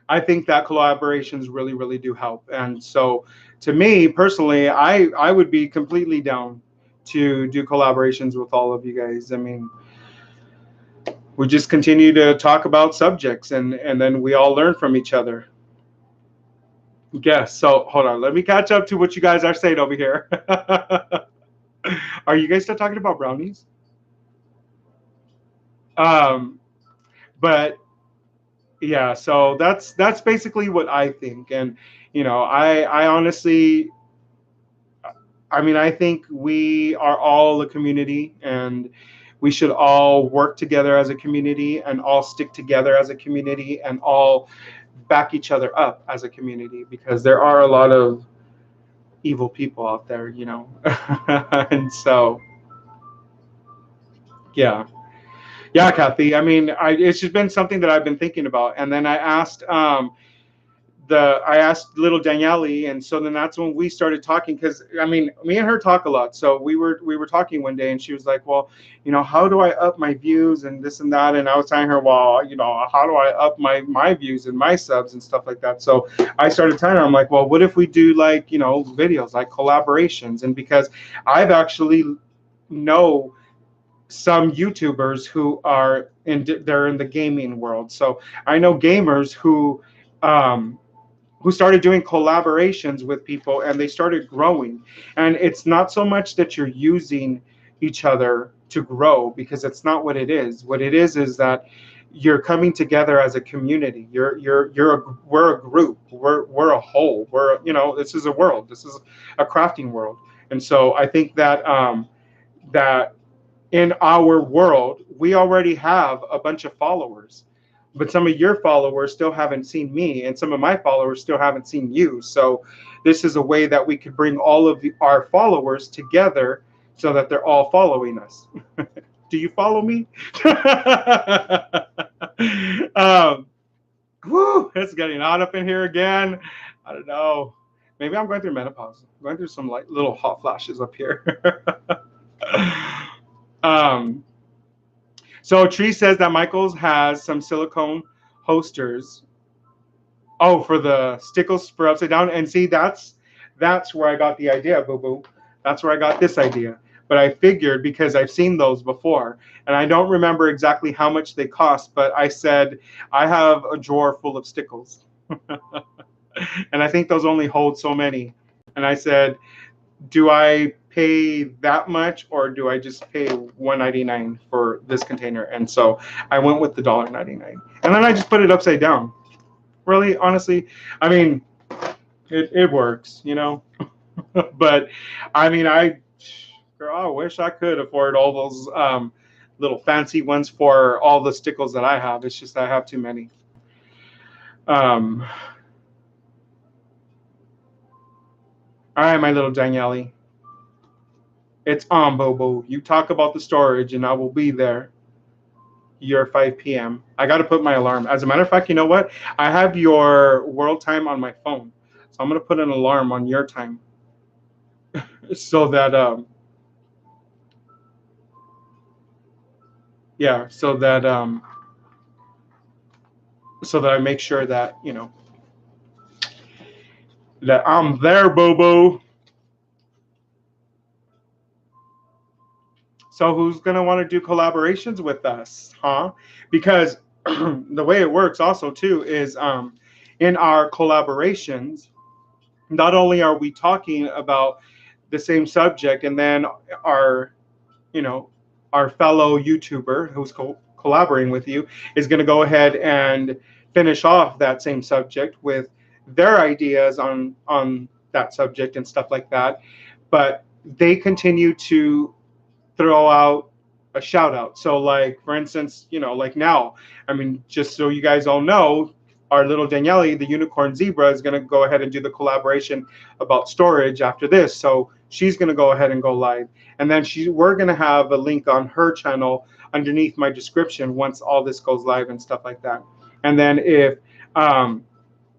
I think that collaborations really, really do help. And so to me personally, I would be completely down to do collaborations with all of you guys. I mean, we just continue to talk about subjects, and then we all learn from each other. Yes. So hold on, let me catch up to what you guys are saying over here. Are you guys still talking about brownies? But Yeah, so that's basically what I think. And I honestly, I mean, I think we are all a community, and we should all work together as a community, and all stick together as a community, and all back each other up as a community, because there are a lot of evil people out there, and so yeah. Yeah, Kathy. I mean, it's just been something that I've been thinking about, and then I asked little Daniele, and so then that's when we started talking. Because I mean, me and her talk a lot, so we were talking one day, and she was like, "Well, how do I up my views and this and that?" And I was telling her, "Well, how do I up my views and my subs and stuff like that?" So I started telling her, I'm like, "Well, what if we do like videos, like collaborations?" And because I've actually know some YouTubers who are they're in the gaming world, so I know gamers um, who started doing collaborations with people, and they started growing. And it's not so much that you're using each other to grow, because it's not what it is. What it is that you're coming together as a community. We're a group. We're a whole. This is a world. This is a crafting world. And so I think that in our world, we already have a bunch of followers, but some of your followers still haven't seen me, and some of my followers still haven't seen you. So, this is a way that we could bring all of our followers together so that they're all following us. Do you follow me? um, Woo, it's getting hot up in here again. I don't know. Maybe I'm going through menopause. I'm going through some like little hot flashes up here. um, So Tree says that Michaels has some silicone hosters. Oh, for the stickles for upside down. And see, that's where I got the idea, boo boo. That's where I got this idea. But I figured, because I've seen those before, and I don't remember exactly how much they cost, but I said I have a drawer full of stickles. And I think those only hold so many. And I said, do I pay that much, or do I just pay $1.99 for this container? And so I went with the $1.99, and then I just put it upside down. Really, honestly, I mean, it works, but I mean, girl, I wish I could afford all those little fancy ones for all the stickles that I have. It's just I have too many. Um, all right, my little Daniele. It's on, Bobo. You talk about the storage, and I will be there. Your 5 p.m. I got to put my alarm. As a matter of fact, you know what? I have your world time on my phone. So I'm going to put an alarm on your time so that, yeah, so that I make sure that, that I'm there, Bobo. So who's going to want to do collaborations with us, huh? Because the way it works also, too, is in our collaborations, not only are we talking about the same subject, and then our you know our fellow YouTuber who's collaborating with you is going to go ahead and finish off that same subject with their ideas on that subject and stuff like that. But they continue to throw out a shout out. So, like, for instance, like now, I mean, just so you guys all know, our little Daniele, the unicorn zebra, is going to go ahead and do the collaboration about storage after this. So she's going to go ahead and go live, and then we're going to have a link on her channel underneath my description once all this goes live and stuff like that. And then um,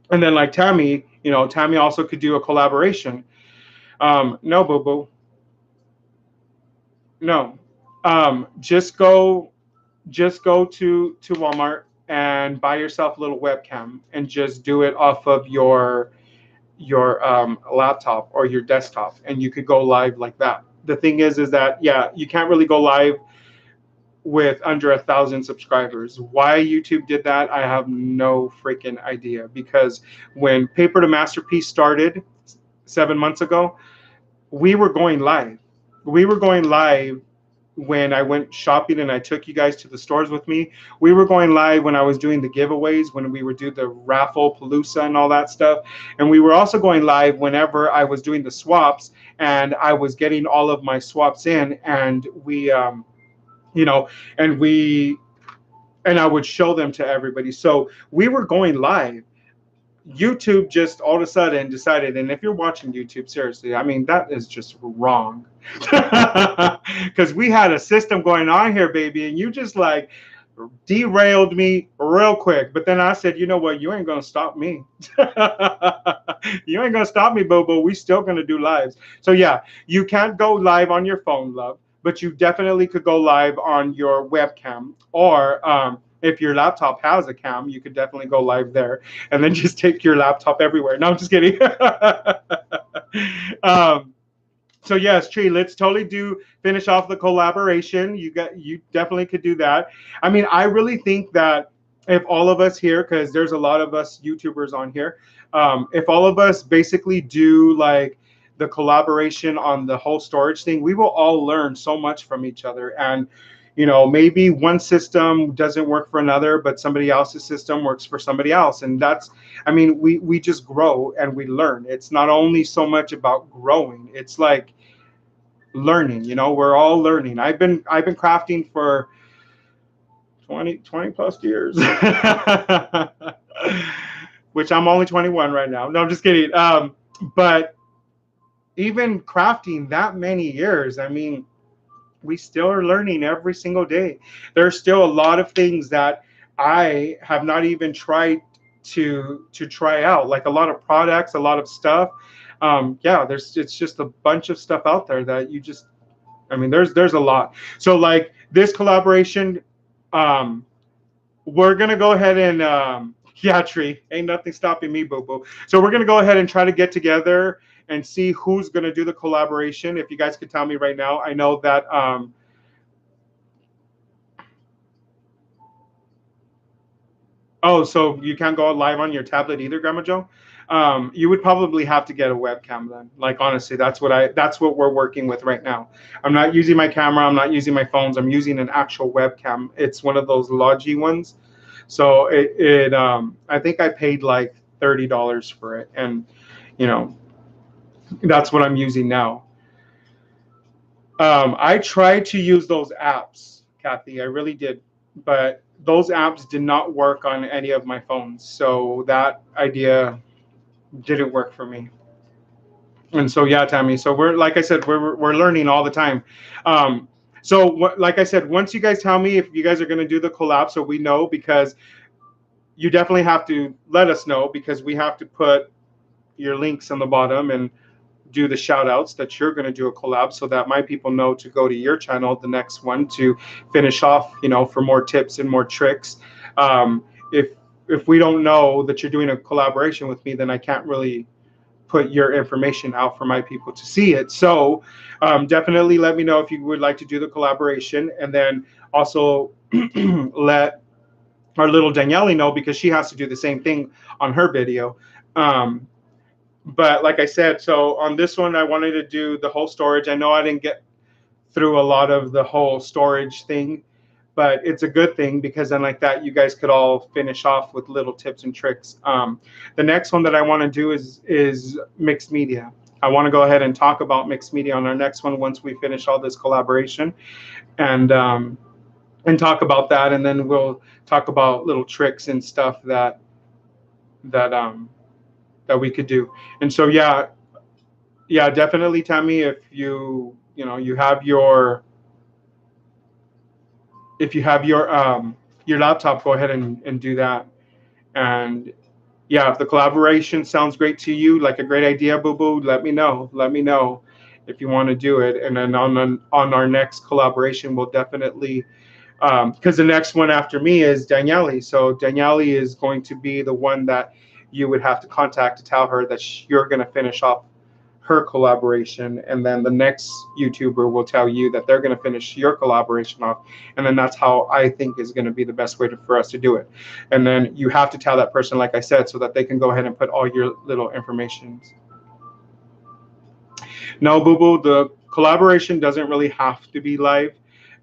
and then like Tammy, Tammy also could do a collaboration. No, boo boo, no. Just go to Walmart and buy yourself a little webcam, and just do it off of your laptop or your desktop, and you could go live like that. The thing is that, yeah, you can't really go live with under 1,000 subscribers. Why YouTube did that, I have no freaking idea. Because when Paper to Masterpiece started 7 months ago, we were going live. We were going live when I went shopping and I took you guys to the stores with me. We were going live when I was doing the giveaways, when we would do the raffle palooza and all that stuff. And we were also going live whenever I was doing the swaps and I was getting all of my swaps in, and you know, and we and I would show them to everybody. So we were going live. YouTube just all of a sudden decided, and if you're watching YouTube, seriously, I mean, that is just wrong. Because we had a system going on here, baby, and you just like derailed me real quick. But then I said, you know what? You ain't gonna stop me. You ain't gonna stop me, Bobo. We still gonna do lives. So yeah, you can't go live on your phone, love, but you definitely could go live on your webcam, or if your laptop has a cam, you could definitely go live there, and then just take your laptop everywhere. No, I'm just kidding. um, so yes, Tree, let's totally do finish off the collaboration. You definitely could do that. I mean, I really think that if all of us here, because there's a lot of us YouTubers on here, if all of us basically do like the collaboration on the whole storage thing, we will all learn so much from each other. And maybe one system doesn't work for another, but somebody else's system works for somebody else. And that's, I mean, we just grow and we learn. It's not only so much about growing, it's like learning. We're all learning. I've been crafting for 20 plus years. Which I'm only 21 right now. No, I'm just kidding. But even crafting that many years, I mean, we still are learning every single day. There's still a lot of things that I have not even tried to try out, like a lot of products, a lot of stuff. Yeah, it's just a bunch of stuff out there that you just, I mean, there's a lot. So like this collaboration, we're gonna go ahead and yeah, Tree, ain't nothing stopping me, boo boo. So we're gonna go ahead and try to get together and see who's gonna do the collaboration. If you guys could tell me right now, I know that oh, so you can't go live on your tablet either, Grandma Joe? You would probably have to get a webcam then. Like honestly, that's what we're working with right now. I'm not using my camera, I'm not using my phones, I'm using an actual webcam. It's one of those Logi ones. So I think I paid like $30 for it, and you know that's what I'm using now. I tried to use those apps, Kathy. I really did, but those apps did not work on any of my phones. So that idea didn't work for me. And so yeah, Tammy. So we're like I said, we're learning all the time. So like I said, once you guys tell me if you guys are going to do the collab, so we know, because you definitely have to let us know, because we have to put your links on the bottom and do the shout outs that you're going to do a collab, so that my people know to go to your channel, the next one, to finish off, for more tips and more tricks. If we don't know that you're doing a collaboration with me, then I can't really put your information out for my people to see it. So definitely let me know if you would like to do the collaboration, and then also let our little Daniele know, because she has to do the same thing on her video. But like I said, so on this one, I wanted to do the whole storage. I know I didn't get through a lot of the whole storage thing, but it's a good thing, because then like that, you guys could all finish off with little tips and tricks. The next one that I want to do is mixed media. I want to go ahead and talk about mixed media on our next one, once we finish all this collaboration, and talk about that, and then we'll talk about little tricks and stuff that that we could do. And so yeah, definitely, Tammy, if you have your, if you have your laptop, go ahead and do that. And yeah, if the collaboration sounds great to you, like a great idea, boo boo, let me know. Let me know if you want to do it. And then on our next collaboration, we'll definitely, because the next one after me is Daniele. So Daniele is going to be the one that you would have to contact to tell her that you're going to finish off her collaboration, and then the next YouTuber will tell you that they're going to finish your collaboration off, and then that's how I think is going to be the best way for us to do it. And then you have to tell that person, like I said, so that they can go ahead and put all your little information. No, boo boo, the collaboration doesn't really have to be live.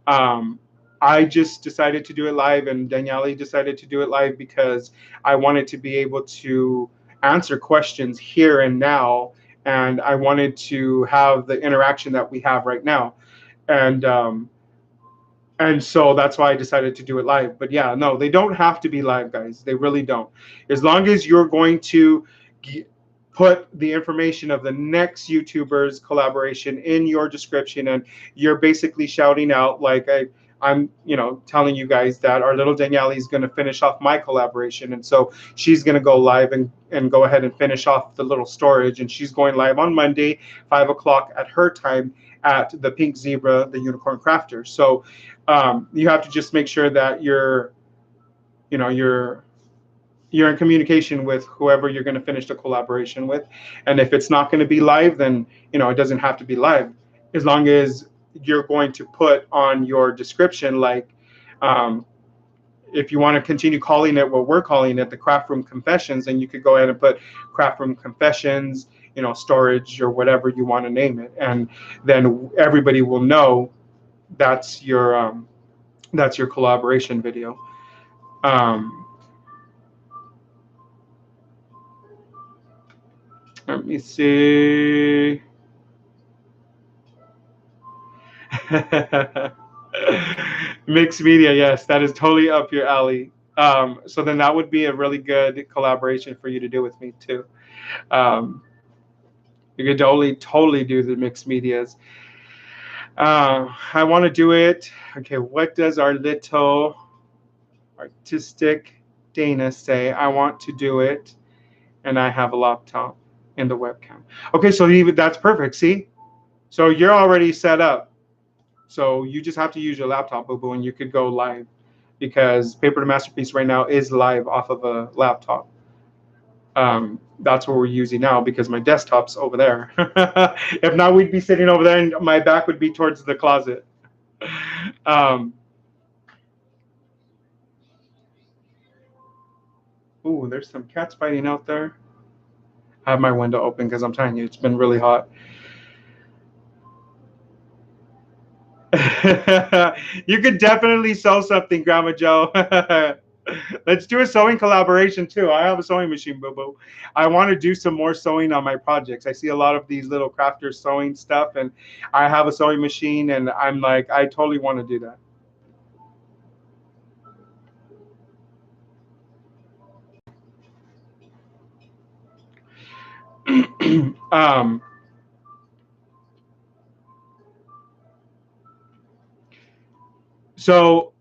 Um, I just decided to do it live, and Daniele decided to do it live because I wanted to be able to answer questions here and now, and I wanted to have the interaction that we have right now. And so that's why I decided to do it live. But yeah, no, they don't have to be live, guys. They really don't. As long as you're going to put the information of the next YouTuber's collaboration in your description, and you're basically shouting out like I'm, telling you guys that our little Danielle is going to finish off my collaboration, and so she's going to go live and go ahead and finish off the little storage, and she's going live on Monday, 5 o'clock at her time at the pinkZebra, the Unicorn Crafter. So you have to just make sure that you know, you're in communication with whoever you're going to finish the collaboration with. And if it's not going to be live, then it doesn't have to be live, as long as you're going to put on your description, like um, if you want to continue calling it what we're calling it, the Craftroom Confessions, then you could go ahead and put Craftroom Confessions, storage, or whatever you want to name it, and then everybody will know that's your collaboration video. um, Let me see. Mixed media, yes, that is totally up your alley. So then that would be a really good collaboration for you to do with me too. Um, you could totally do the mixed medias. I want to do it. Okay, what does our little artistic Dana say? I want to do it, and I have a laptop and the webcam. Okay, so that's perfect. See, so you're already set up. So you just have to use your laptop, boo boo, and you could go live, because Paper to Masterpiece right now is live off of a laptop. That's what we're using now because my desktop's over there. If not, we'd be sitting over there and my back would be towards the closet. Um, Ooh, there's some cats fighting out there. I have my window open because I'm telling you, it's been really hot. You could definitely sell something, Grandma Joe. Let's do a sewing collaboration too. I have a sewing machine, boo boo. I want to do some more sewing on my projects. I see a lot of these little crafters sewing stuff, and I have a sewing machine, and I'm like, I totally want to do that. So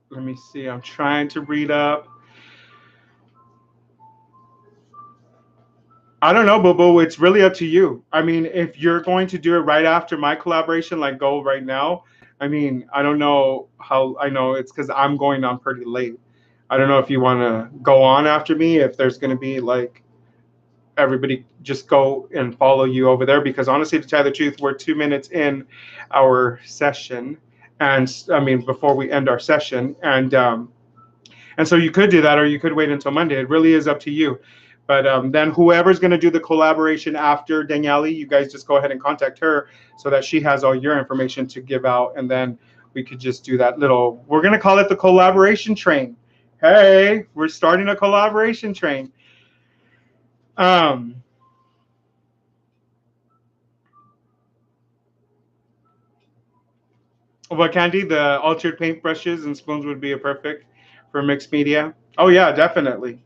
let me see. I'm trying to read up. I don't know, Boo Boo. It's really up to you. I mean, if you're going to do it right after my collaboration, like go right now, I mean, I don't know how. I know it's because I'm going on pretty late. I don't know if you want to go on after me, if there's going to be like everybody just go and follow you over there, because honestly, to tell the truth, we're 2 minutes in our session, and I mean, before we end our session, and so you could do that, or you could wait until Monday. It really is up to you. But then whoever's going to do the collaboration after Daniele, you guys just go ahead and contact her so that she has all your information to give out. And then we could just do that little, we're going to call it the collaboration train. Hey, we're starting a collaboration train. Um, what, Candy? The altered paint brushes and spoons would be a perfect for mixed media. Oh, yeah, definitely.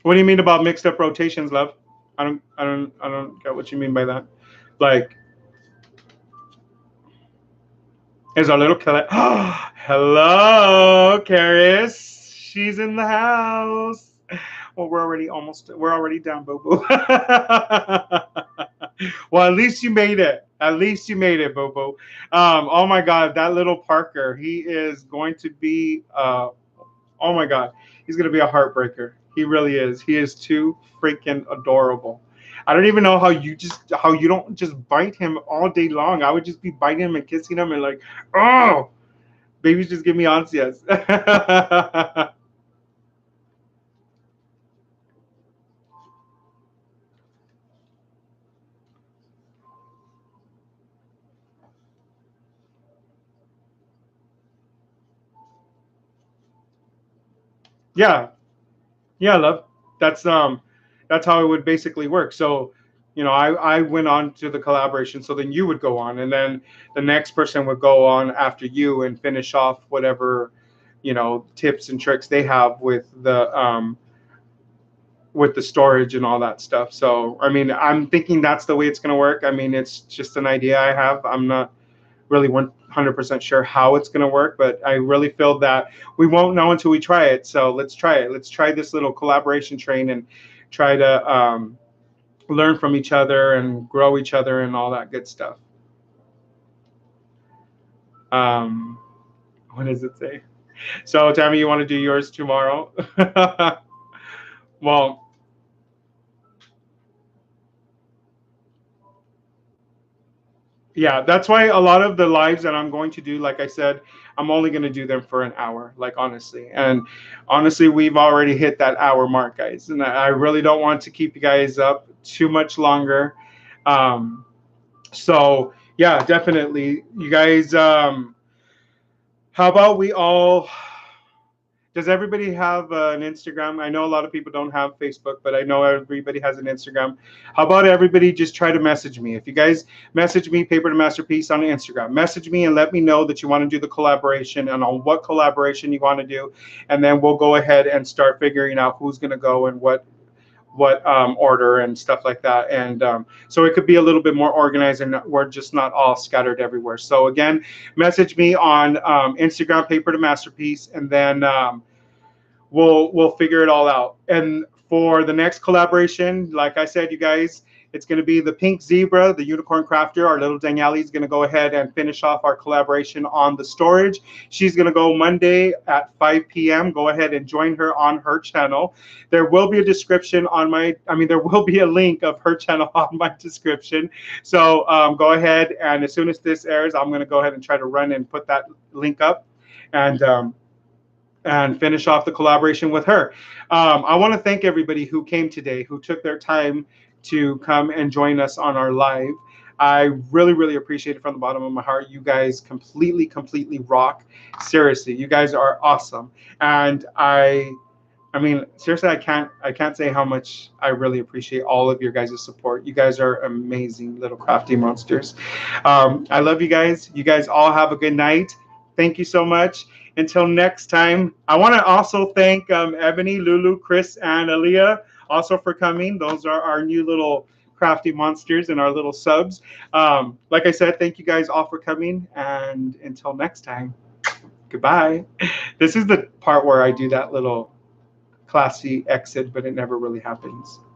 What do you mean about mixed up rotations, love? I don't get what you mean by that. Like, is our little Kelly? Hello, Karis. She's in the house. Well, we're already down, boo boo. Well, at least you made it. At least you made it, boo boo. Oh my God, that little Parker. He is going to be. Oh my God, he's going to be a heartbreaker. He really is. He is too freaking adorable. I don't even know how you don't just bite him all day long. I would just be biting him and kissing him and like, oh, babies just give me ansias. Yeah, yeah, love. That's that's how it would basically work. So, I went on to the collaboration, so then you would go on, and then the next person would go on after you and finish off whatever, tips and tricks they have with the storage and all that stuff. So, I mean, I'm thinking that's the way it's going to work. I mean, it's just an idea I have. I'm not really 100% sure how it's going to work, but I really feel that we won't know until we try it. So let's try it. Let's try this little collaboration train and try to learn from each other and grow each other and all that good stuff. Um, what does it say? So, Tammy, you want to do yours tomorrow? Well, yeah, that's why a lot of the lives that I'm going to do, like I said, I'm only going to do them for an hour, like honestly. And honestly, we've already hit that hour mark, guys. And I really don't want to keep you guys up too much longer. Um, so, yeah, definitely. You guys, how about we all does everybody have an Instagram? I know a lot of people don't have Facebook, but I know everybody has an Instagram. How about everybody just try to message me? If you guys message me, Paper to Masterpiece on Instagram, message me and let me know that you want to do the collaboration and on what collaboration you want to do, and then we'll go ahead and start figuring out who's going to go and what order and stuff like that. And so it could be a little bit more organized and we're just not all scattered everywhere. So again, message me on Instagram, Paper to Masterpiece, and then we'll figure it all out. And for the next collaboration, like I said, you guys, it's going to be the Pink Zebra, the Unicorn Crafter. Our little Danielle is going to go ahead and finish off our collaboration on the storage. She's going to go Monday at 5 p.m. Go ahead and join her on her channel. There will be a description on there will be a link of her channel on my description. So go ahead, and as soon as this airs, I'm going to go ahead and try to run and put that link up. And finish off the collaboration with her. I want to thank everybody who came today, who took their time to come and join us on our live. I really, really appreciate it from the bottom of my heart. You guys completely, completely rock. Seriously, you guys are awesome. And I mean, seriously, I can't say how much I really appreciate all of your guys' support. You guys are amazing little crafty monsters. I love you guys. You guys all have a good night. Thank you so much. Until next time, I want to also thank Ebony, Lulu, Chris, and Aaliyah also for coming. Those are our new little crafty monsters and our little subs. Like I said, thank you guys all for coming. And until next time, goodbye. This is the part where I do that little classy exit, but it never really happens.